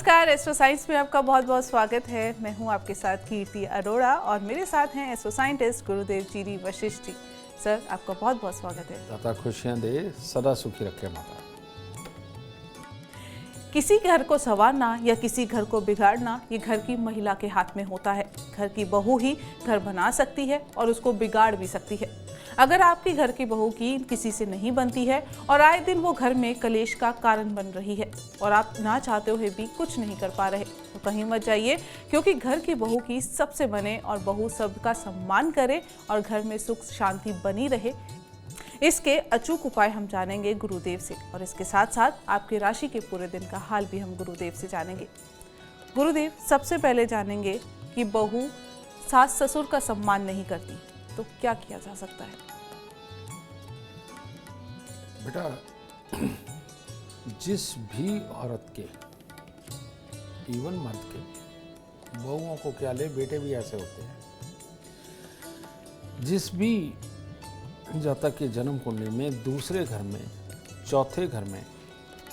नमस्कार, astro science में आपका बहुत बहुत स्वागत है। मैं हूं आपके साथ कीर्ति अरोड़ा और मेरे साथ हैं एस्ट्रो साइंटिस्ट गुरुदेव जी वशिष्ठ जी। सर, आपका बहुत बहुत स्वागत है। दाता खुशियां दे, सदा सुखी रखे माता। किसी घर को संवारना या किसी घर को बिगाड़ना ये घर की महिला के हाथ में होता है। घर की बहू ही घर बना सकती है और उसको बिगाड़ भी सकती है। अगर आपके घर की बहू की किसी से नहीं बनती है और आए दिन वो घर में कलेश का कारण बन रही है और आप ना चाहते हुए भी कुछ नहीं कर पा रहे, तो कहीं मत जाइए, क्योंकि घर की बहू की सबसे बने और बहू सबका सम्मान करे और घर में सुख शांति बनी रहे, इसके अचूक उपाय हम जानेंगे गुरुदेव से। और इसके साथ साथ आपकी राशि के पूरे दिन का हाल भी हम गुरुदेव से जानेंगे। गुरुदेव, सबसे पहले जानेंगे कि बहू सास ससुर का सम्मान नहीं करती तो क्या किया जा सकता है? बेटा, जिस भी औरत के, इवन मर्द के, बहुओं को क्या ले, बेटे भी ऐसे होते हैं, जिस भी जातक के जन्म कुंडली में दूसरे घर में, चौथे घर में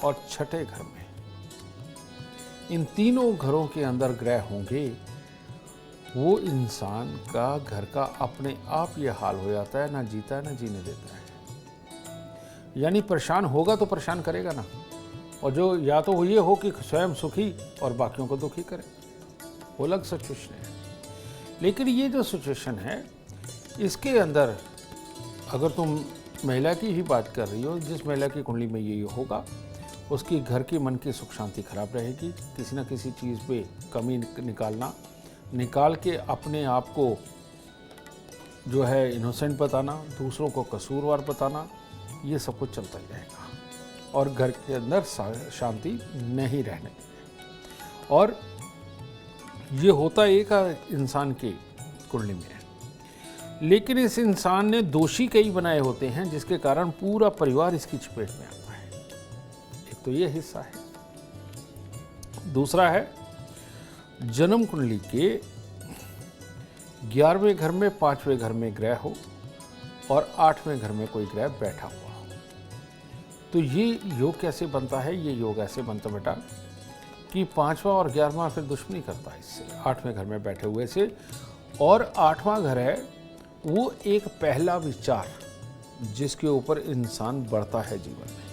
और छठे घर में, इन तीनों घरों के अंदर ग्रह होंगे, वो इंसान का घर का अपने आप ये हाल हो जाता है, ना जीता है ना जीने देता है। यानी परेशान होगा तो परेशान करेगा ना, और जो या तो वो ये हो कि स्वयं सुखी और बाकियों को दुखी करे, वो अलग सिचुएशन है। लेकिन ये जो सिचुएशन है, इसके अंदर अगर तुम महिला की ही बात कर रही हो, जिस महिला की कुंडली में ये होगा, उसकी घर की मन की सुख शांति खराब रहेगी। किसी ना किसी चीज़ पे कमी निकाल के अपने आप को जो है इनोसेंट बताना, दूसरों को कसूरवार बताना, ये सब कुछ चलता जाएगा और घर के अंदर शांति नहीं रहने देंगे। और ये होता एक इंसान की कुंडली में है, लेकिन इस इंसान ने दोषी कई बनाए होते हैं, जिसके कारण पूरा परिवार इसकी चपेट में आता है। एक तो ये हिस्सा है। दूसरा है, जन्म कुंडली के 11वें घर में, 5वें घर में ग्रह हो और 8वें घर में कोई ग्रह बैठा हुआ हो, तो ये योग कैसे बनता है? ये योग ऐसे बनता बेटा कि 5वां और 11वां फिर दुश्मनी करता है इससे, 8वें घर में बैठे हुए से। और 8वां घर है वो एक पहला विचार जिसके ऊपर इंसान बढ़ता है जीवन में।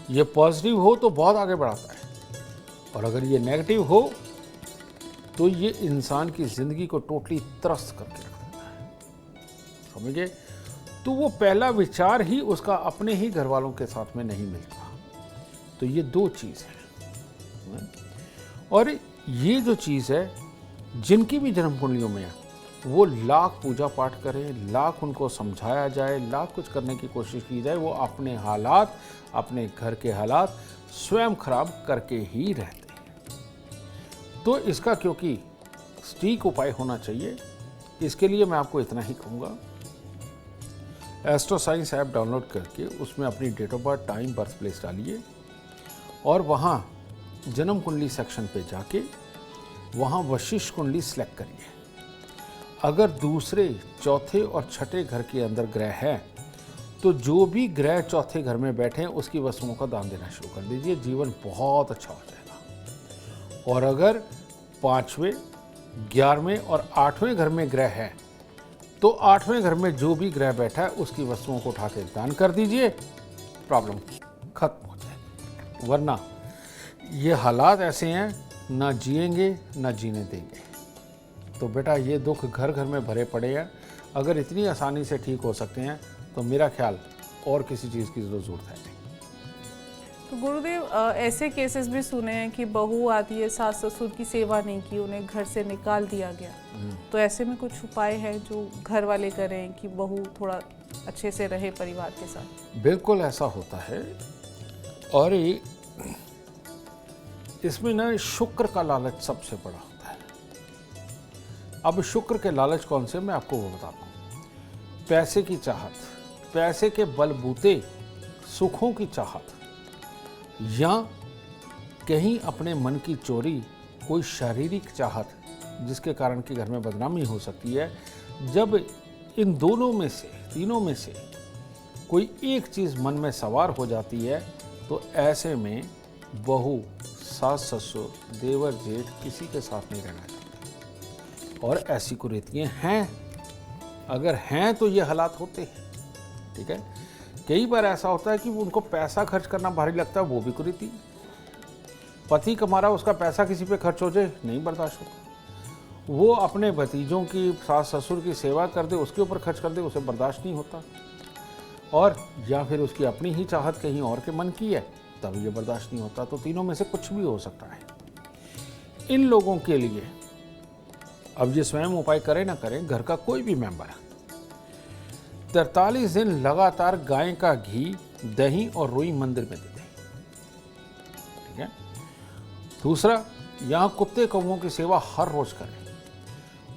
ये पॉजिटिव हो तो बहुत आगे बढ़ाता है, और अगर ये नेगेटिव हो तो ये इंसान की जिंदगी को टोटली त्रस्त करके रख देता है। समझे? तो वो पहला विचार ही उसका अपने ही घर वालों के साथ में नहीं मिलता। तो ये दो चीज़ है। और ये जो चीज़ है, जिनकी भी जन्म कुंडलियों में है, वो लाख पूजा पाठ करें, लाख उनको समझाया जाए, लाख कुछ करने की कोशिश की जाए, वो अपने हालात, अपने घर के हालात स्वयं खराब करके ही रहते हैं। तो इसका क्योंकि सटीक उपाय होना चाहिए, इसके लिए मैं आपको इतना ही कहूँगा, एस्ट्रो साइंस ऐप डाउनलोड करके उसमें अपनी date of birth, time, birth place डालिए और वहाँ जन्म कुंडली सेक्शन पे जाके वहाँ वशिष्ठ कुंडली सेलेक्ट करिए। अगर दूसरे, चौथे और छठे घर के अंदर ग्रह है, तो जो भी ग्रह चौथे घर में बैठे हैं उसकी वस्तुओं का दान देना शुरू कर दीजिए, जीवन बहुत अच्छा हो जाएगा। और अगर 5वें, 11वें और 8वें घर में ग्रह है, तो 8वें घर में जो भी ग्रह बैठा है उसकी वस्तुओं को उठा के दान कर दीजिए, प्रॉब्लम खत्म हो जाएगी। वरना ये हालात ऐसे हैं, ना जिएंगे ना जीने देंगे। तो बेटा, ये दुख घर घर में भरे पड़े हैं। अगर इतनी आसानी से ठीक हो सकते हैं तो मेरा ख्याल और किसी चीज़ की ज़रूरत है नहीं। तो गुरुदेव, ऐसे केसेस भी सुने हैं कि बहू आती है, सास ससुर की सेवा नहीं की, उन्हें घर से निकाल दिया गया, तो ऐसे में कुछ उपाय है जो घर वाले करें कि बहू थोड़ा अच्छे से रहे परिवार के साथ? बिल्कुल ऐसा होता है। और इसमें ना शुक्र का लालच सबसे बड़ा होता है। अब शुक्र के लालच कौन से, मैं आपको वो बताता हूँ। पैसे की चाहत, पैसे के बलबूते सुखों की चाहत, या कहीं अपने मन की चोरी, कोई शारीरिक चाहत जिसके कारण कि घर में बदनामी हो सकती है। जब इन दोनों में से, तीनों में से कोई एक चीज़ मन में सवार हो जाती है, तो ऐसे में बहू सास ससुर, देवर जेठ किसी के साथ नहीं रहना चाहते। और ऐसी कुरीतियाँ हैं, अगर हैं तो ये हालात होते हैं। ठीक है, कई बार ऐसा होता है कि उनको पैसा खर्च करना भारी लगता है, वो भी कुरीति। पति कमा रहा, उसका पैसा किसी पे खर्च हो जाए, नहीं बर्दाश्त होता। वो अपने भतीजों की, सास ससुर की सेवा कर दे, उसके ऊपर खर्च कर दे, उसे बर्दाश्त नहीं होता। और या फिर उसकी अपनी ही चाहत कहीं और के मन की है, तब ये बर्दाश्त नहीं होता। तो तीनों में से कुछ भी हो सकता है। इन लोगों के लिए अब ये स्वयं उपाय करे ना करें, घर का कोई भी मेंबर 43 दिन लगातार गाय का घी, दही और रुई मंदिर में दे दें। ठीक है। दूसरा, यहाँ कुत्ते कौवों की सेवा हर रोज करें।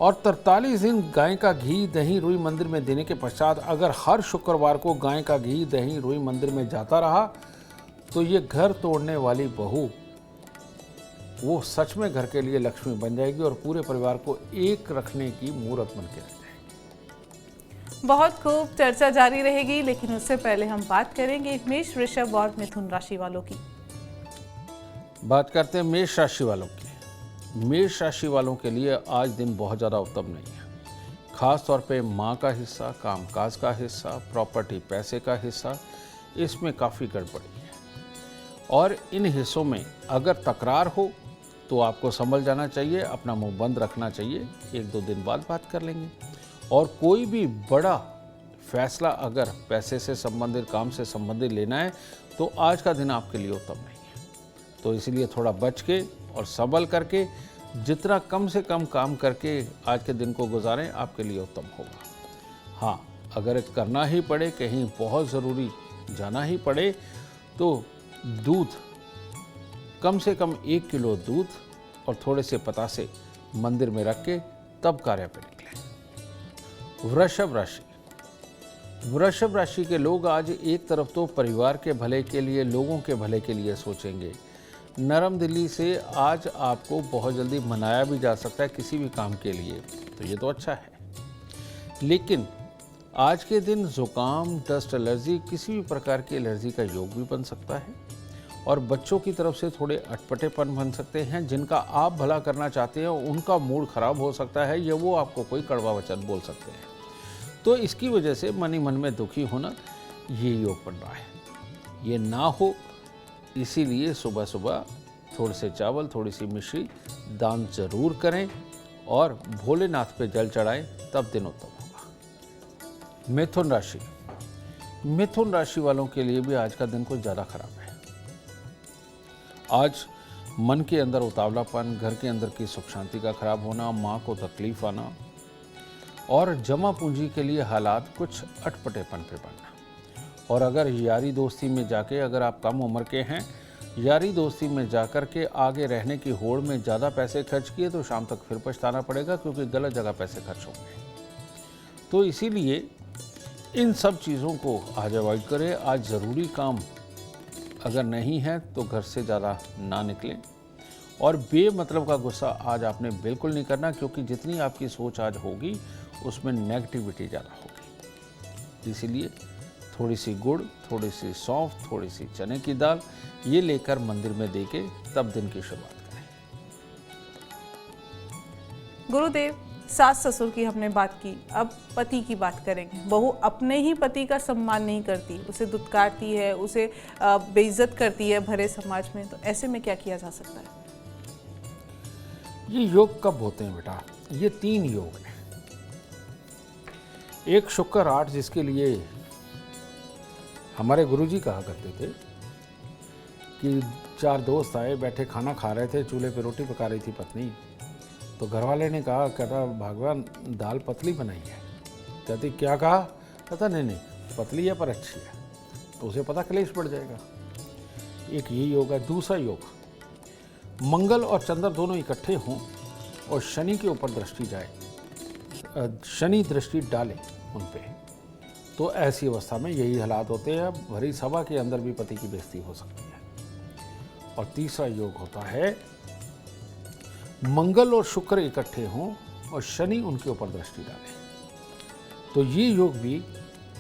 और 43 दिन गाय का घी, दही, रुई मंदिर में देने के पश्चात अगर हर शुक्रवार को गाय का घी, दही, रुई मंदिर में जाता रहा तो ये घर तोड़ने वाली बहू वो सच में घर के लिए लक्ष्मी बन जाएगी और पूरे परिवार को एक रखने की मूर्त बन के रह जाएगी। बहुत खूब, चर्चा जारी रहेगी, लेकिन उससे पहले हम बात करेंगे मेष, वृषभ और मिथुन राशि वालों की। बात करते हैं मेष राशि वालों की। मेष राशि वालों के लिए आज दिन बहुत ज़्यादा उत्तम नहीं है। खास तौर पे माँ का हिस्सा, कामकाज का हिस्सा, प्रॉपर्टी पैसे का हिस्सा, इसमें काफ़ी गड़बड़ी है। और इन हिस्सों में अगर तकरार हो तो आपको संभल जाना चाहिए, अपना मुंह बंद रखना चाहिए। 1-2 दिन बाद बात कर लेंगे। और कोई भी बड़ा फैसला अगर पैसे से संबंधित, काम से संबंधित लेना है तो आज का दिन आपके लिए उत्तम नहीं है। तो इसलिए थोड़ा बच के और संभल करके जितना कम से कम काम करके आज के दिन को गुजारें, आपके लिए उत्तम होगा। हाँ, अगर करना ही पड़े, कहीं बहुत ज़रूरी जाना ही पड़े, तो दूध, कम से कम 1 किलो दूध और थोड़े से पतासे मंदिर में रख के तब कार्य पर निकलें। वृषभ राशि। वृषभ राशि के लोग आज एक तरफ तो परिवार के भले के लिए, लोगों के भले के लिए सोचेंगे। नरम दिली से आज आपको बहुत जल्दी मनाया भी जा सकता है किसी भी काम के लिए, तो ये तो अच्छा है। लेकिन आज के दिन जुकाम, डस्ट एलर्जी, किसी भी प्रकार की एलर्जी का योग भी बन सकता है। और बच्चों की तरफ से थोड़े अटपटेपन बन सकते हैं। जिनका आप भला करना चाहते हैं उनका मूड खराब हो सकता है, या वो आपको कोई कड़वा वचन बोल सकते हैं। तो इसकी वजह से मन ही मन में दुखी होना, ये योग बन रहा है। ये ना हो, इसीलिए सुबह सुबह थोड़े से चावल, थोड़ी सी मिश्री दान जरूर करें और भोलेनाथ पे जल चढ़ाएं, तब दिन उत्तम होगा। मिथुन राशि। मिथुन राशि वालों के लिए भी आज का दिन कुछ ज़्यादा खराब है। आज मन के अंदर उतावलापन, घर के अंदर की सुख शांति का खराब होना, माँ को तकलीफ आना और जमा पूंजी के लिए हालात कुछ अटपटेपन पे बनना। और अगर यारी दोस्ती में जाके, अगर आप कम उम्र के हैं, यारी दोस्ती में जाकर के आगे रहने की होड़ में ज़्यादा पैसे खर्च किए तो शाम तक फिर पछताना पड़ेगा, क्योंकि गलत जगह पैसे खर्च होंगे। तो इसीलिए इन सब चीज़ों को आज अवॉइड करें। आज ज़रूरी काम अगर नहीं है तो घर से ज़्यादा ना निकलें। और बेमतलब का गुस्सा आज आपने बिल्कुल नहीं करना, क्योंकि जितनी आपकी सोच आज होगी उसमें नेगेटिविटी ज़्यादा होगी। इसीलिए थोड़ी सी गुड़, थोड़ी सी सौंफ, थोड़ी सी चने की दाल, ये लेकर मंदिर में देके तब दिन की शुरुआत करें। गुरुदेव, सास ससुर की हमने बात की, अब पति की बात करेंगे। बहू अपने ही पति का सम्मान नहीं करती, उसे दुत्कारती है, उसे बेइज्जत करती है भरे समाज में, तो ऐसे में क्या किया जा सकता है? ये योग कब होते हैं बेटा? ये 3 योग हैं। एक शुक्र 8, जिसके लिए हमारे गुरुजी कहा करते थे कि 4 दोस्त आए, बैठे खाना खा रहे थे, चूल्हे पे रोटी पका रही थी पत्नी। तो घर वाले ने कहा, कहता भगवान दाल पतली बनाई है। कहती क्या कहा? कहता नहीं पतली है पर अच्छी है। तो उसे पता क्लेश बढ़ जाएगा। एक ये योग है। दूसरा योग, मंगल और चंद्र दोनों इकट्ठे हों और शनि के ऊपर दृष्टि जाए, शनि दृष्टि डाले उन पे, तो ऐसी अवस्था में यही हालात होते हैं। भरी सभा के अंदर भी पति की बेइज्जती हो सकती है। और तीसरा योग होता है, मंगल और शुक्र इकट्ठे हों और शनि उनके ऊपर दृष्टि डाले। तो ये योग भी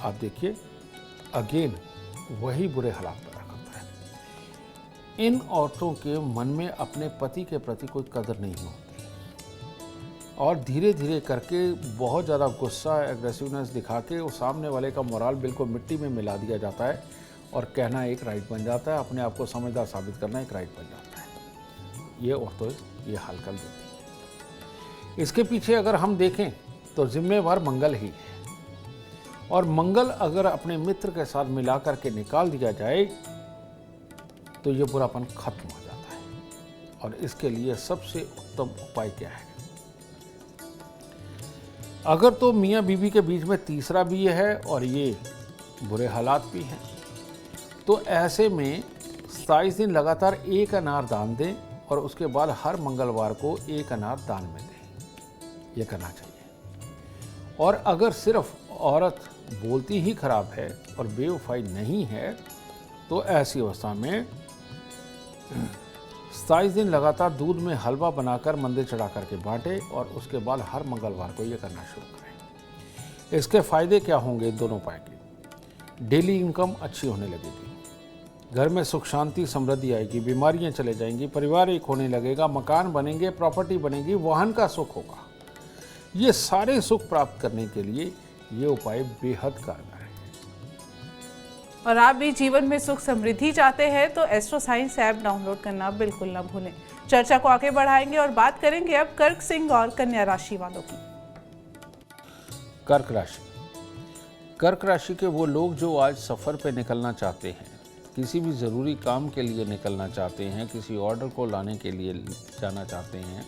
आप देखिए, अगेन वही बुरे हालात पैदा करता है। इन औरतों के मन में अपने पति के प्रति कोई कदर नहीं होती और धीरे धीरे करके बहुत ज़्यादा गुस्सा एग्रेसिवनेस दिखा के उस सामने वाले का मोराल बिल्कुल मिट्टी में मिला दिया जाता है और कहना एक राइट बन जाता है, अपने आप को समझदार साबित करना एक राइट बन जाता है। ये औरतें ये हाल कर देती है। इसके पीछे अगर हम देखें तो जिम्मेवार मंगल ही है और मंगल अगर अपने मित्र के साथ मिला करके निकाल दिया जाए तो ये बुरापन खत्म हो जाता है। और इसके लिए सबसे उत्तम उपाय क्या है? अगर तो मियाँ बीवी के बीच में तीसरा भी है और ये बुरे हालात भी हैं, तो ऐसे में 27 दिन लगातार एक अनार दान दें और उसके बाद हर मंगलवार को एक अनार दान में दें। ये करना चाहिए। और अगर सिर्फ औरत बोलती ही खराब है और बेवफाई नहीं है तो ऐसी अवस्था में 27 दिन लगातार दूध में हलवा बनाकर मंदिर चढ़ा करके बांटे और उसके बाद हर मंगलवार को ये करना शुरू करें। इसके फायदे क्या होंगे? दोनों पाएंगे। डेली इनकम अच्छी होने लगेगी, घर में सुख शांति समृद्धि आएगी, बीमारियां चले जाएंगी, परिवार एक होने लगेगा, मकान बनेंगे, प्रॉपर्टी बनेगी, वाहन का सुख होगा। ये सारे सुख प्राप्त करने के लिए ये उपाय बेहद कारगर है। और आप भी जीवन में सुख समृद्धि चाहते हैं तो एस्ट्रो साइंस ऐप डाउनलोड करना बिल्कुल ना भूलें। चर्चा को आगे बढ़ाएंगे और बात करेंगे अब कर्क सिंह और कन्या राशि वालों की। कर्क राशि। कर्क राशि के वो लोग जो आज सफ़र पे निकलना चाहते हैं, किसी भी ज़रूरी काम के लिए निकलना चाहते हैं, किसी ऑर्डर को लाने के लिए जाना चाहते हैं,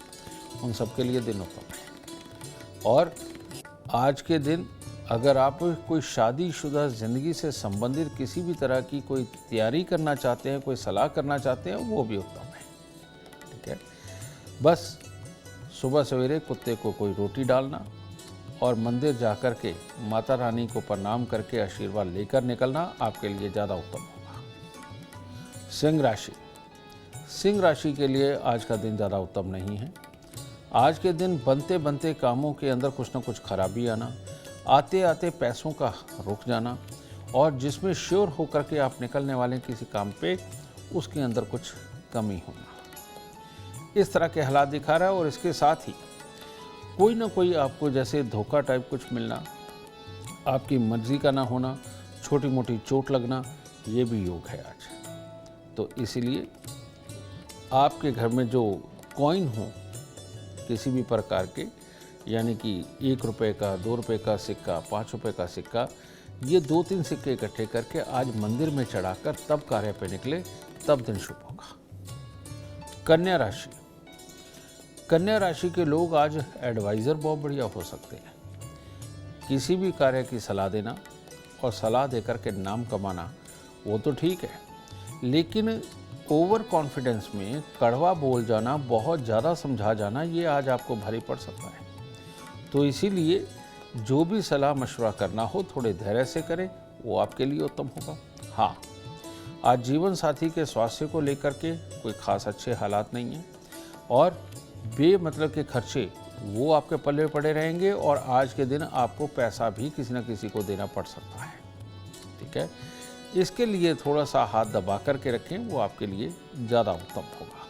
उन सब के लिए दिन उत्तम है। और आज के दिन अगर आप कोई शादीशुदा ज़िंदगी से संबंधित किसी भी तरह की कोई तैयारी करना चाहते हैं, कोई सलाह करना चाहते हैं, वो भी उत्तम है। ठीक है, बस सुबह सवेरे कुत्ते को कोई रोटी डालना और मंदिर जा कर के माता रानी को प्रणाम करके आशीर्वाद लेकर निकलना आपके लिए ज़्यादा उत्तम होगा। सिंह राशि। सिंह राशि के लिए आज का दिन ज़्यादा उत्तम नहीं है। आज के दिन बनते बनते कामों के अंदर कुछ ना कुछ खराबी आना, आते आते पैसों का रुक जाना और जिसमें श्योर होकर के आप निकलने वाले किसी काम पे उसके अंदर कुछ कमी होना, इस तरह के हालात दिखा रहा है। और इसके साथ ही कोई ना कोई आपको जैसे धोखा टाइप कुछ मिलना, आपकी मर्जी का ना होना, छोटी मोटी चोट लगना, ये भी योग है आज। तो इसीलिए आपके घर में जो कॉइन हो किसी भी प्रकार के, यानी कि 1 रुपये का, 2 रुपये का सिक्का, 5 रुपये का सिक्का, ये 2-3 सिक्के इकट्ठे करके आज मंदिर में चढ़ाकर तब कार्य पे निकले, तब दिन शुभ होगा। कन्या राशि। कन्या राशि के लोग आज एडवाइज़र बहुत बढ़िया हो सकते हैं। किसी भी कार्य की सलाह देना और सलाह देकर के नाम कमाना वो तो ठीक है, लेकिन ओवर कॉन्फिडेंस में कड़वा बोल जाना, बहुत ज़्यादा समझा जाना, ये आज आपको भारी पड़ सकता है। तो इसीलिए जो भी सलाह मशवरा करना हो थोड़े धैर्य से करें, वो आपके लिए उत्तम होगा। हाँ, आज जीवन साथी के स्वास्थ्य को लेकर के कोई खास अच्छे हालात नहीं हैं और बेमतलब के खर्चे वो आपके पल्ले पड़े रहेंगे और आज के दिन आपको पैसा भी किसी न किसी को देना पड़ सकता है। ठीक है, इसके लिए थोड़ा सा हाथ दबा करके रखें, वो आपके लिए ज़्यादा उत्तम होगा।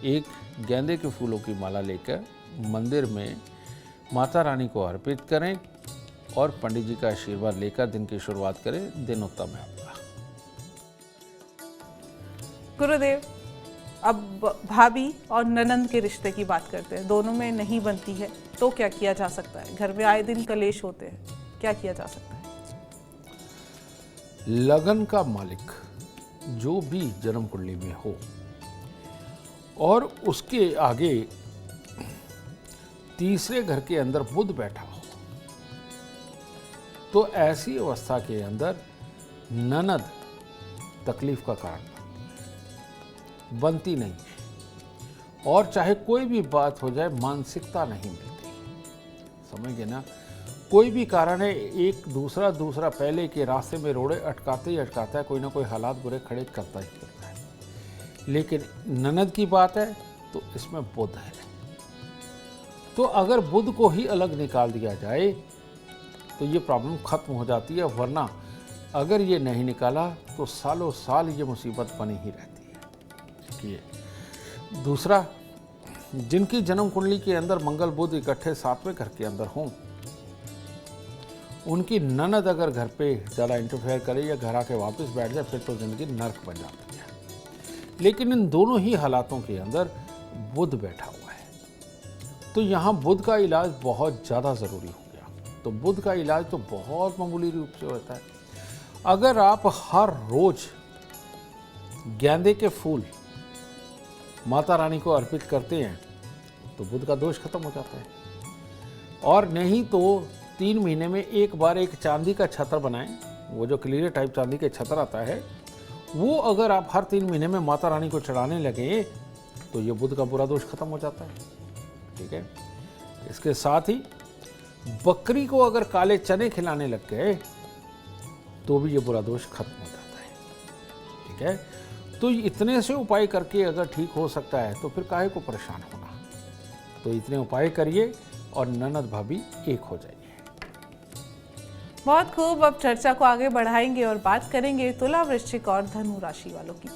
एक गेंदे के फूलों की माला लेकर मंदिर में माता रानी को अर्पित करें और पंडित जी का आशीर्वाद लेकर दिन की शुरुआत करें, दिन उत्तम है आपका। गुरुदेव, अब भाभी और ननंद के रिश्ते की बात करते हैं। दोनों में नहीं बनती है तो क्या किया जा सकता है? घर में आए दिन कलेश होते हैं, क्या किया जा सकता है? लगन का मालिक जो भी जन्म कुंडली में हो और उसके आगे तीसरे घर के अंदर बुध बैठा हो, तो ऐसी अवस्था के अंदर ननद तकलीफ का कारण बनती नहीं है और चाहे कोई भी बात हो जाए मानसिकता नहीं मिलती। समझ गए ना? कोई भी कारण है, एक दूसरा पहले के रास्ते में रोड़े अटकाते ही अटकाता है, कोई ना कोई हालात बुरे खड़े करता ही करता है। लेकिन ननद की बात है तो इसमें बुध है, तो अगर बुध को ही अलग निकाल दिया जाए तो ये प्रॉब्लम खत्म हो जाती है, वरना अगर ये नहीं निकाला तो सालों साल ये मुसीबत बनी ही रहती है। रखिए। दूसरा, जिनकी जन्म कुंडली के अंदर मंगल बुध इकट्ठे 7वें घर के अंदर हों, उनकी ननद अगर घर पे ज़्यादा इंटरफेयर करे या घर आके वापस बैठ जाए, फिर तो ज़िंदगी नर्क बन जाती है। लेकिन इन दोनों ही हालातों के अंदर बुध बैठा हुआ है, तो यहाँ बुध का इलाज बहुत ज़्यादा ज़रूरी हो गया। तो बुध का इलाज तो बहुत मामूली रूप से होता है। अगर आप हर रोज़ गेंदे के फूल माता रानी को अर्पित करते हैं तो बुध का दोष खत्म हो जाता है। और नहीं तो 3 महीने में एक बार एक चांदी का छत्र बनाएं, वो जो क्लियर टाइप चांदी के छत्र आता है, वो अगर आप हर 3 महीने में माता रानी को चढ़ाने लगे तो ये बुध का बुरा दोष खत्म हो जाता है। ठीक है। इसके साथ ही बकरी को अगर काले चने खिलाने लग गए तो भी ये बुरा दोष खत्म हो जाता है। ठीक है। तो इतने से उपाय करके अगर ठीक हो सकता है तो फिर काहे को परेशान होना। तो इतने उपाय करिए और ननद भाभी एक हो जाइए। बहुत खूब। अब चर्चा को आगे बढ़ाएंगे और बात करेंगे तुला, वृश्चिक और धनु राशि वालों की।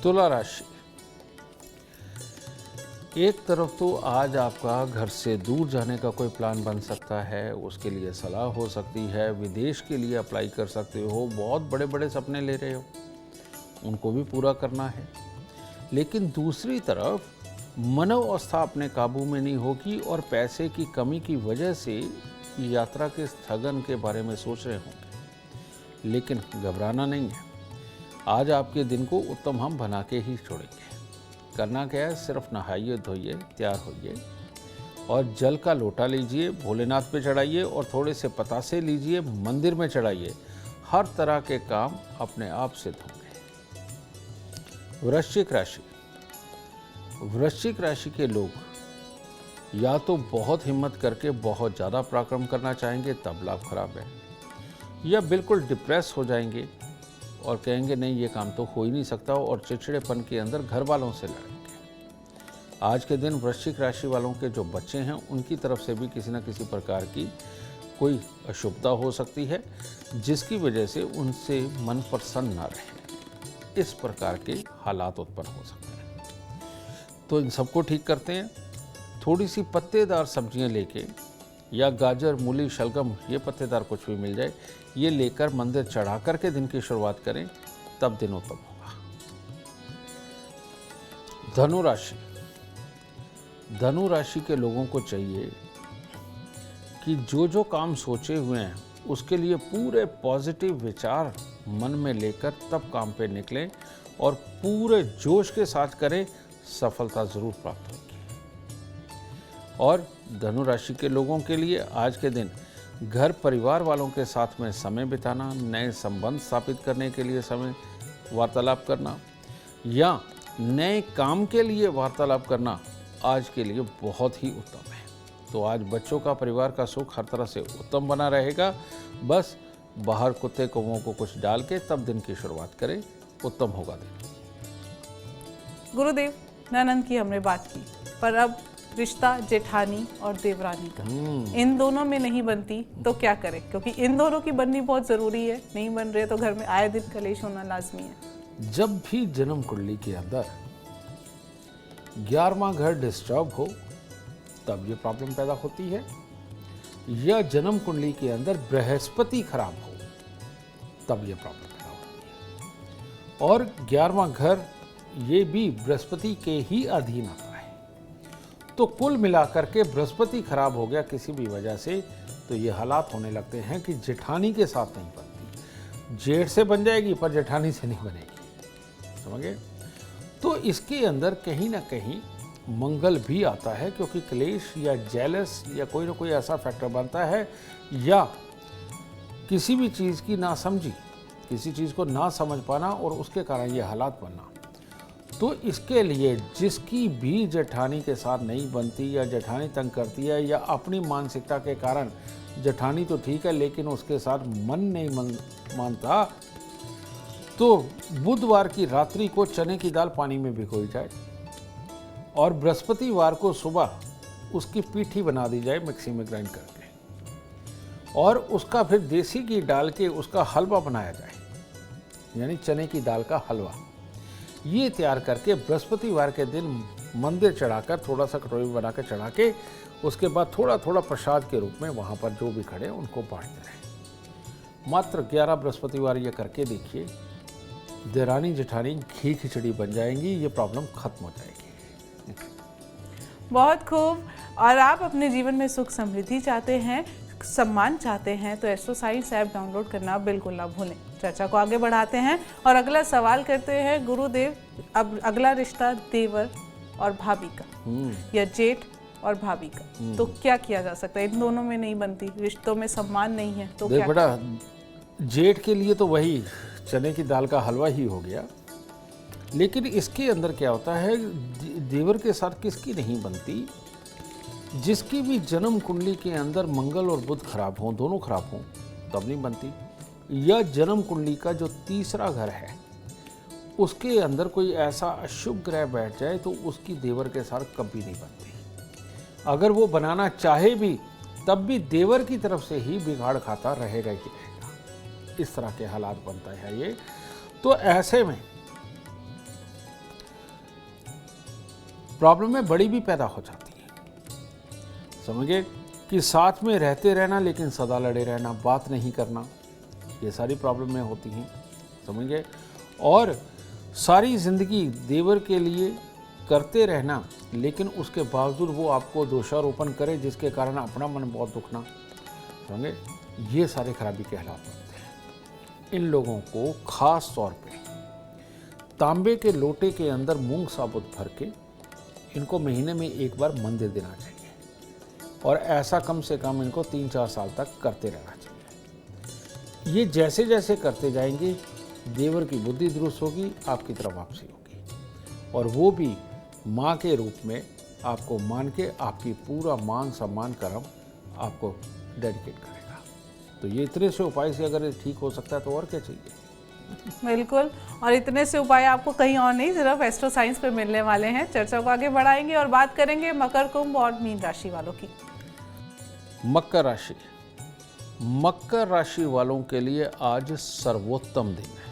तुला राशि, एक तरफ तो आज आपका घर से दूर जाने का कोई प्लान बन सकता है, उसके लिए सलाह हो सकती है, विदेश के लिए अप्लाई कर सकते हो, बहुत बड़े बड़े सपने ले रहे हो, उनको भी पूरा करना है। लेकिन दूसरी तरफ मनोवस्था अपने काबू में नहीं होगी और पैसे की कमी की वजह से यात्रा के स्थगन के बारे में सोच रहे होंगे। लेकिन घबराना नहीं है, आज आपके दिन को उत्तम हम बना के ही छोड़ेंगे। करना क्या है, सिर्फ नहाइए धोइए, तैयार होइए और जल का लोटा लीजिए, भोलेनाथ पे चढ़ाइए और थोड़े से पतासे लीजिए, मंदिर में चढ़ाइए। हर तरह के काम अपने आप सिद्ध होंगे। वृश्चिक राशि, वृश्चिक राशि के लोग या तो बहुत हिम्मत करके बहुत ज़्यादा पराक्रम करना चाहेंगे, तब लाभ खराब है, या बिल्कुल डिप्रेस हो जाएंगे और कहेंगे नहीं ये काम तो हो ही नहीं सकता और चिड़चिड़ेपन के अंदर घर वालों से लड़ेंगे। आज के दिन वृश्चिक राशि वालों के जो बच्चे हैं उनकी तरफ से भी किसी न किसी प्रकार की कोई अशुभता हो सकती है, जिसकी वजह से उनसे मन प्रसन्न न रहे। इस प्रकार के हालात उत्पन्न हो सकते हैं। तो इन सबको ठीक करते हैं। थोड़ी सी पत्तेदार सब्जियां लेके या गाजर, मूली, शलगम, ये पत्तेदार कुछ भी मिल जाए, ये लेकर मंदिर चढ़ा करके दिन की शुरुआत करें, तब दिन उत्तम होगा। धनु राशि, धनु राशि के लोगों को चाहिए कि जो जो काम सोचे हुए हैं उसके लिए पूरे पॉजिटिव विचार मन में लेकर तब काम पे निकलें और पूरे जोश के साथ करें, सफलता जरूर प्राप्त होगी। और धनु राशि के लोगों के लिए आज के दिन घर परिवार वालों के साथ में समय बिताना, नए संबंध स्थापित करने के लिए समय वार्तालाप करना या नए काम के लिए वार्तालाप करना आज के लिए बहुत ही उत्तम है। तो आज बच्चों का, परिवार का सुख हर तरह से उत्तम बना रहेगा। बस बाहर कुत्ते कौवों को कुछ डाल के तब दिन की शुरुआत करें, उत्तम होगा दिन। गुरुदेव, ननद की हमने बात की, पर अब रिश्ता जेठानी और देवरानी का, इन दोनों में नहीं बनती तो क्या करें? क्योंकि इन दोनों की बननी बहुत जरूरी है, नहीं बन रहे तो घर में आए दिन कलेश होना लाजमी है। जब भी जन्म कुंडली के अंदर 11वां घर डिस्टर्ब हो तब ये प्रॉब्लम पैदा होती है, या जन्म कुंडली के अंदर बृहस्पति खराब हो तब ये प्रॉब्लम पैदा होती है। और 11वां घर ये भी बृहस्पति के ही अधीन आता है। तो कुल मिलाकर के बृहस्पति खराब हो गया किसी भी वजह से, तो ये हालात होने लगते हैं कि जेठानी के साथ नहीं बनती। जेठ से बन जाएगी पर जेठानी से नहीं बनेगी, समझे? तो इसके अंदर कहीं ना कहीं मंगल भी आता है, क्योंकि क्लेश या जेलस या कोई ना कोई ऐसा फैक्टर बनता है, या किसी भी चीज़ की नासमझी, किसी चीज़ को ना समझ पाना और उसके कारण ये हालात बनना। तो इसके लिए जिसकी भी जेठानी के साथ नहीं बनती या जेठानी तंग करती है या अपनी मानसिकता के कारण, जेठानी तो ठीक है लेकिन उसके साथ मन नहीं मानता, तो बुधवार की रात्रि को चने की दाल पानी में भिगोई जाए और बृहस्पतिवार को सुबह उसकी पीठी बना दी जाए मिक्सी में ग्राइंड करके, और उसका फिर देसी घी डाल के उसका हलवा बनाया जाए, यानी चने की दाल का हलवा। ये तैयार करके बृहस्पतिवार के दिन मंदिर चढ़ाकर, थोड़ा सा कटोरी बनाकर चढ़ा के, उसके बाद थोड़ा थोड़ा प्रसाद के रूप में वहाँ पर जो भी खड़े हैं उनको बांटते रहें। मात्र 11 बृहस्पतिवार ये करके देखिए, देरानी जेठानी घी खिचड़ी बन जाएंगी, ये प्रॉब्लम खत्म हो जाएगी। बहुत खूब। और आप अपने जीवन में सुख समृद्धि चाहते हैं, सम्मान चाहते हैं, तो एस्ट्रो साइंस ऐप डाउनलोड करना बिल्कुल ना भूलें। चर्चा को आगे बढ़ाते हैं और अगला सवाल करते हैं गुरुदेव। अब अगला रिश्ता देवर और भाभी का या जेठ और भाभी का, तो क्या किया जा सकता है? इन दोनों में नहीं बनती, रिश्तों में सम्मान नहीं है, तो क्या बेटा, जेठ के लिए तो वही चने की दाल का हलवा ही हो गया। लेकिन इसके अंदर क्या होता है, देवर के साथ किसकी नहीं बनती? जिसकी भी जन्म कुंडली के अंदर मंगल और बुध खराब हों, दोनों खराब हों, तब नहीं बनती। या जन्म कुंडली का जो तीसरा घर है उसके अंदर कोई ऐसा अशुभ ग्रह बैठ जाए तो उसकी देवर के साथ कभी नहीं बनती। अगर वो बनाना चाहे भी तब भी देवर की तरफ से ही बिगाड़ खाता रहेगा ही रहेगा। इस तरह के हालात बनता है ये। तो ऐसे में प्रॉब्लमें बड़ी भी पैदा हो जाती है। समझिए कि साथ में रहते रहना लेकिन सदा लड़े रहना, बात नहीं करना, ये सारी प्रॉब्लमें होती हैं। समझिए, और सारी ज़िंदगी देवर के लिए करते रहना लेकिन उसके बावजूद वो आपको दोषारोपण करे जिसके कारण अपना मन बहुत दुखना। समझे, ये सारे खराबी के हालात होते हैं। इन लोगों को खास तौर पे तांबे के लोटे के अंदर मूंग साबुत भर के इनको महीने में एक बार मंदिर देना चाहिए, और ऐसा कम से कम इनको 3-4 साल तक करते रहना चाहिए। ये जैसे जैसे करते जाएंगे देवर की बुद्धि दुरुस्त होगी, आपकी तरफ वापसी होगी, और वो भी माँ के रूप में आपको मान के आपकी पूरा मान सम्मान कर्म आपको डेडिकेट करेगा। तो ये इतने से उपाय से अगर ठीक हो सकता है तो और क्या चाहिए। बिल्कुल, और इतने से उपाय आपको कहीं और नहीं, सिर्फ एस्ट्रो साइंस पे मिलने वाले हैं। चर्चा को आगे बढ़ाएंगे और बात करेंगे मकर, कुंभ और मीन राशि वालों की। मकर राशि, मकर राशि वालों के लिए आज सर्वोत्तम दिन है।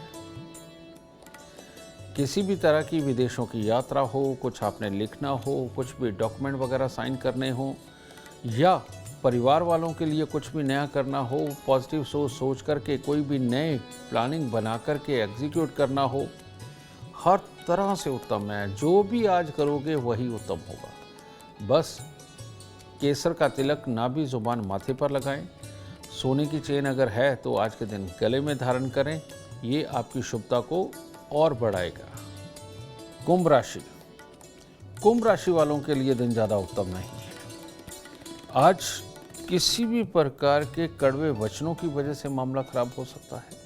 किसी भी तरह की विदेशों की यात्रा हो, कुछ आपने लिखना हो, कुछ भी डॉक्यूमेंट वगैरह साइन करने हो, या परिवार वालों के लिए कुछ भी नया करना हो, पॉजिटिव सोच करके कोई भी नए प्लानिंग बना करके एग्जीक्यूट करना हो, हर तरह से उत्तम है। जो भी आज करोगे वही उत्तम होगा। बस केसर का तिलक नाभि जुबान माथे पर लगाएं। सोने की चेन अगर है तो आज के दिन गले में धारण करें, ये आपकी शुभता को और बढ़ाएगा। कुंभ राशि, कुंभ राशि वालों के लिए दिन ज़्यादा उत्तम नहीं है। आज किसी भी प्रकार के कड़वे वचनों की वजह से मामला खराब हो सकता है।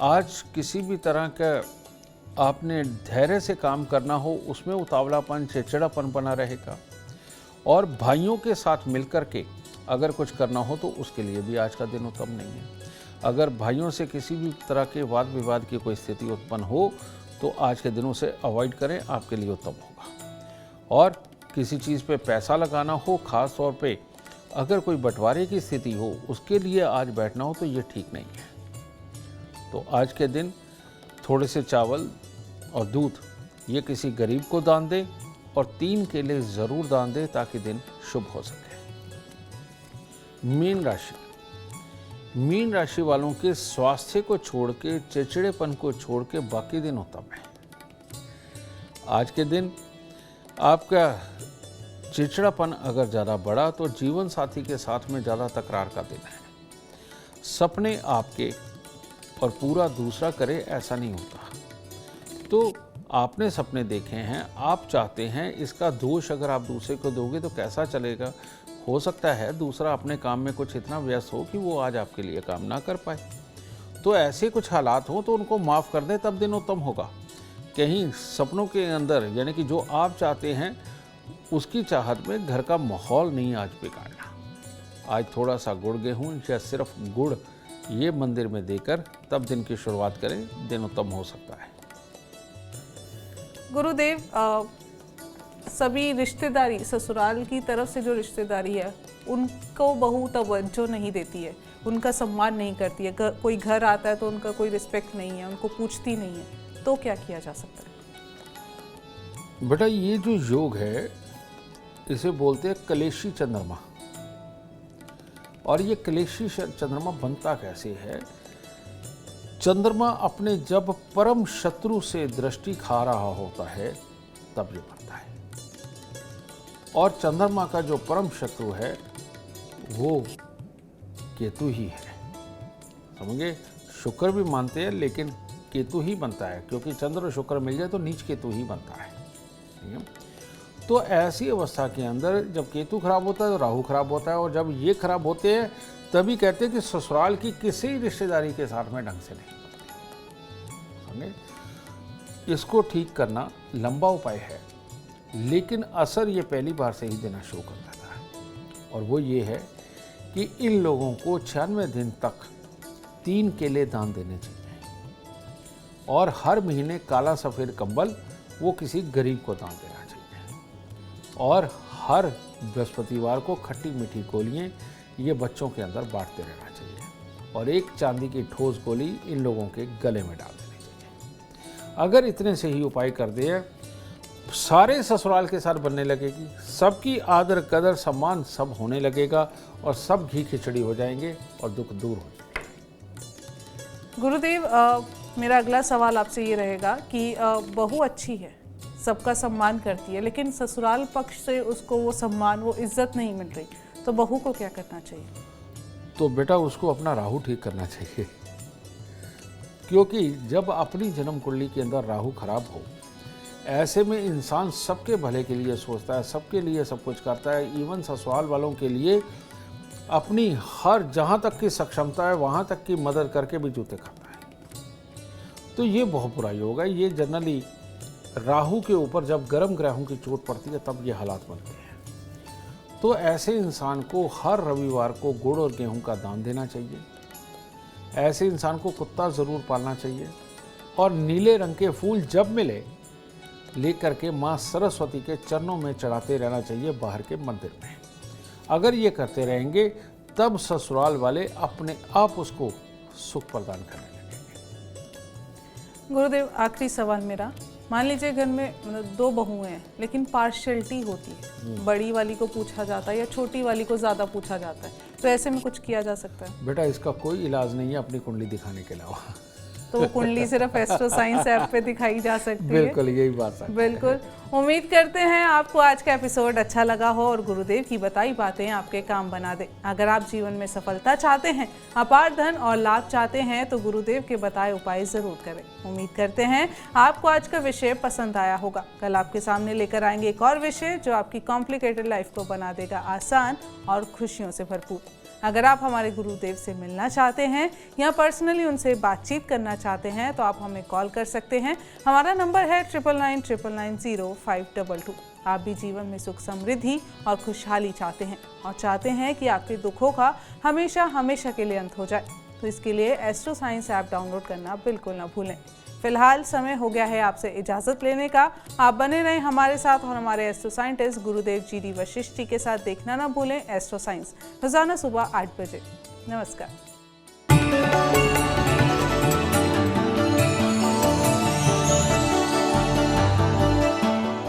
आज किसी भी तरह का आपने धैर्य से काम करना हो, उसमें उतावलापन, चिड़चिड़ापन बना रहेगा। और भाइयों के साथ मिलकर के अगर कुछ करना हो तो उसके लिए भी आज का दिन उत्तम नहीं है। अगर भाइयों से किसी भी तरह के वाद विवाद की कोई स्थिति उत्पन्न हो तो आज के दिनों से अवॉइड करें, आपके लिए उत्तम होगा। और किसी चीज़ पे पैसा लगाना हो, ख़ास तौर पे अगर कोई बंटवारे की स्थिति हो, उसके लिए आज बैठना हो तो ये ठीक नहीं है। तो आज के दिन थोड़े से चावल और दूध ये किसी गरीब को दान दें, और 3 केले ज़रूर दान दें ताकि दिन शुभ हो सके। मीन राशि, मीन राशि वालों के स्वास्थ्य को छोड़ के, चिड़चिड़ेपन को छोड़ के बाकी दिन उत्तम है। आज के दिन आपका चिड़चिड़ापन अगर ज़्यादा बढ़ा तो जीवन साथी के साथ में ज़्यादा तकरार का दिन है। सपने आपके और पूरा दूसरा करे ऐसा नहीं होता। तो आपने सपने देखे हैं, आप चाहते हैं, इसका दोष अगर आप दूसरे को दोगे तो कैसा चलेगा। हो सकता है दूसरा अपने काम में कुछ इतना व्यस्त हो कि वो आज आपके लिए काम ना कर पाए। तो ऐसे कुछ हालात हो तो उनको माफ़ कर दें, तब दिन उत्तम होगा। कहीं सपनों के अंदर यानी कि जो आप चाहते हैं उसकी चाहत में घर का माहौल नहीं आज बिगाड़ना। आज थोड़ा सा गुड़ गेहूँ या सिर्फ गुड़ ये मंदिर में देकर तब दिन की शुरुआत करें, दिन उत्तम हो सकता है। गुरुदेव, सभी रिश्तेदारी, ससुराल की तरफ से जो रिश्तेदारी है उनको बहू तवज्जो नहीं देती है, उनका सम्मान नहीं करती है। कोई घर आता है तो उनका कोई रिस्पेक्ट नहीं है, उनको पूछती नहीं है, तो क्या किया जा सकता है? बेटा ये जो योग है इसे बोलते हैं कलेशी चंद्रमा। और ये कलेशी चंद्रमा बनता कैसे है? चंद्रमा अपने जब परम शत्रु से दृष्टि खा रहा होता है तब ये बनता है। और चंद्रमा का जो परम शत्रु है वो केतु ही है। समझे? शुक्र भी मानते हैं लेकिन केतु ही बनता है, क्योंकि चंद्र और शुक्र मिल जाए तो नीच केतु ही बनता है। तो ऐसी अवस्था के अंदर जब केतु खराब होता है तो राहु खराब होता है, और जब ये खराब होते हैं तभी कहते हैं कि ससुराल की किसी रिश्तेदारी के साथ में ढंग से नहीं। समझे? इसको ठीक करना लंबा उपाय है, लेकिन असर ये पहली बार से ही देना शुरू कर देता है। और वो ये है कि इन लोगों को 96 दिन तक 3 केले दान देने चाहिए, और हर महीने काला सफ़ेद कंबल वो किसी गरीब को दान देना चाहिए, और हर बृहस्पतिवार को खट्टी मीठी गोलियाँ ये बच्चों के अंदर बांटते रहना चाहिए, और एक चांदी की ठोस गोली इन लोगों के गले में डाल देनी चाहिए। अगर इतने से ही उपाय कर दिए, सारे ससुराल के साथ बनने लगेगी, सबकी आदर कदर सम्मान सब होने लगेगा, और सब घी खिचड़ी हो जाएंगे और दुख दूर हो जाएंगे। गुरुदेव, मेरा अगला सवाल आपसे ये रहेगा कि बहू अच्छी है, सबका सम्मान करती है, लेकिन ससुराल पक्ष से उसको वो सम्मान, वो इज्जत नहीं मिल रही, तो बहू को क्या करना चाहिए? तो बेटा उसको अपना राहु ठीक करना चाहिए, क्योंकि जब अपनी जन्म कुंडली के अंदर राहु खराब हो, ऐसे में इंसान सबके भले के लिए सोचता है, सबके लिए सब कुछ करता है, इवन ससुराल वालों के लिए अपनी हर जहाँ तक की सक्षमता है वहाँ तक की मदद करके भी जूते खाता है। तो ये बहुत बुरा योग है। ये जनरली राहु के ऊपर जब गर्म ग्रहों की चोट पड़ती है तब ये हालात बनते हैं। तो ऐसे इंसान को हर रविवार को गुड़ और गेहूं का दान देना चाहिए। ऐसे इंसान को कुत्ता ज़रूर पालना चाहिए, और नीले रंग के फूल जब मिले लेकर के माँ सरस्वती के चरणों में चढ़ाते रहना चाहिए बाहर के मंदिर में। अगर ये करते रहेंगे तब ससुराल वाले अपने आप उसको सुख प्रदान करने लगेंगे। गुरुदेव, आखिरी सवाल मेरा, मान लीजिए घर में 2 बहुएं हैं, लेकिन पार्शियलिटी होती है, बड़ी वाली को पूछा जाता है या छोटी वाली को ज़्यादा पूछा जाता है, तो ऐसे में कुछ किया जा सकता है? बेटा इसका कोई इलाज नहीं है अपनी कुंडली दिखाने के अलावा। तो वो कुंडली सिर्फ एस्ट्रो साइंस ऐप पे दिखाई जा सकती है। बिल्कुल यही बात है। बिल्कुल। उम्मीद करते हैं आपको आज का एपिसोड अच्छा लगा हो और गुरुदेव की बताई बातें आपके काम बना दे। अगर आप जीवन में सफलता चाहते हैं, अपार धन और लाभ चाहते हैं, तो गुरुदेव के बताए उपाय जरूर करें। उम्मीद करते हैं आपको आज का विषय पसंद आया होगा। कल आपके सामने लेकर आएंगे एक और विषय जो आपकी कॉम्प्लिकेटेड लाइफ को बना देगा आसान और खुशियों से भरपूर। अगर आप हमारे गुरुदेव से मिलना चाहते हैं या पर्सनली उनसे बातचीत करना चाहते हैं तो आप हमें कॉल कर सकते हैं। हमारा नंबर है 9999900522। आप भी जीवन में सुख समृद्धि और खुशहाली चाहते हैं और चाहते हैं कि आपके दुखों का हमेशा हमेशा के लिए अंत हो जाए, तो इसके लिए एस्ट्रो साइंस ऐप डाउनलोड करना बिल्कुल ना भूलें। फिलहाल समय हो गया है आपसे इजाज़त लेने का। आप बने रहें हमारे साथ और हमारे एस्ट्रो साइंटिस्ट गुरुदेव GD वशिष्ठ जी के साथ देखना ना भूलें एस्ट्रो साइंस, रोजाना सुबह 8 बजे। नमस्कार।